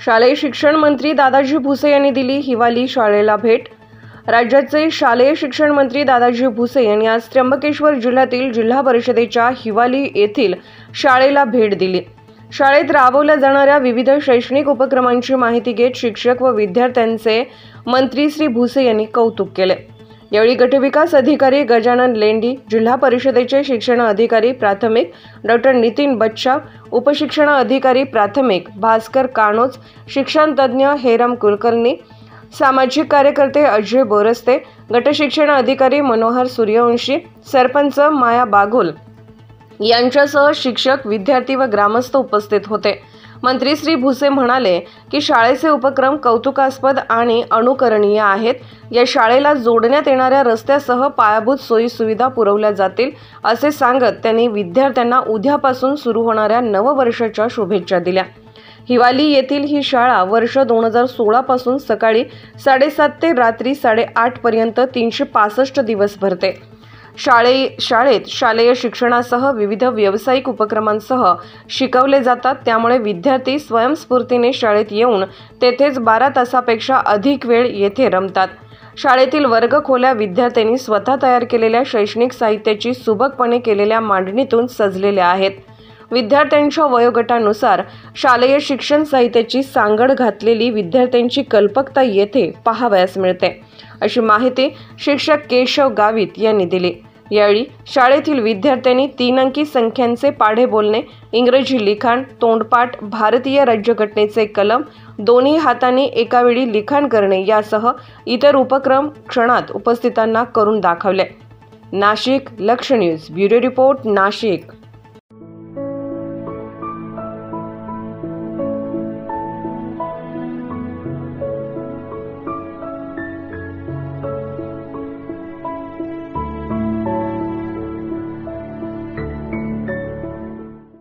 शालेय शिक्षण मंत्री दादाजी भुसे यांनी दिली हिवाली शाळेला भेट। राज्याचे शालेय शिक्षण मंत्री दादाजी भुसे यांनी आज त्र्यंबकेश्वर जिल्ह्यातील जिल्हा परिषदेच्या हिवाली येथील शाळेला भेट दिली। शाळेत राबवल्या जाणाऱ्या विविध शैक्षणिक उपक्रमांची माहिती घेत शिक्षक व विद्यार्थ्यांचे मंत्री श्री भुसे यांनी कौतुक केले। यावेळी गटविकास अधिकारी गजानन लेंडी, जिल्हा परिषदेचे शिक्षण अधिकारी प्राथमिक डॉक्टर नितीन बच्चा, उपशिक्षण अधिकारी प्राथमिक भास्कर कानोज, शिक्षण तज्ञ हेरम कुलकर्णी, सामाजिक कार्यकर्ते अजय बोरस्ते, गट शिक्षण अधिकारी मनोहर सूर्यवंशी, सरपंच माया बागुल यांच्यासह शिक्षक, विद्यार्थी व ग्रामस्थ उपस्थित होते। मंत्री श्री भुसे म्हणाले की शाळेचे उपक्रम कौतुकास्पद आणि अनुकरणीय आहेत। या शाळेला जोडण्यात येणाऱ्या रस्त्यासह पायाभूत सोयी सुविधा पुरवल्या जातील असे सांगत त्यांनी विद्यार्थ्यांना उद्यापासून सुरू होणाऱ्या नववर्षाच्या शुभेच्छा दिल्या। हिवाली येथील ही शाळा वर्ष 2016 पासून सकाळी 7:30 ते रात्री 8:30 पर्यंत 365 दिवस भरते। शाळेत शालेय शिक्षणासह विविध व्यावसायिक उपक्रमांसह शिकवले जातात। त्यामुळे विद्यार्थी स्वयंस्फूर्तीने शाळेत येऊन तेथेच 12 तासापेक्षा अधिक वेळ येथे रमतात। शाळेतील वर्गखोल्या विद्यार्थ्यांनी स्वतः तयार केलेल्या शैक्षणिक साहित्याची सुबकपणे केलेल्या मांडणीतून सजलेल्या आहेत। विद्यार्थ्यांच्या वयोगटानुसार शालेय शिक्षण साहित्याची सांगड घातलेली विद्यार्थ्यांची कल्पकता येथे पाहावयास मिळते, अशी माहिती शिक्षक केशव गावित यांनी दिली। यावेळी शाळेतील विद्यार्थ्यांनी 3 अंकी संख्यांचे पाढे बोलणे, इंग्रजी लिखाण, तोंडपाठ, भारतीय राज्यघटनेचे कलम, दोन्ही हातांनी एकावेळी लिखाण करणे यासह इतर उपक्रम क्षणात उपस्थितांना करून दाखवले। नाशिक लक्ष न्यूज ब्युरो रिपोर्ट नाशिक।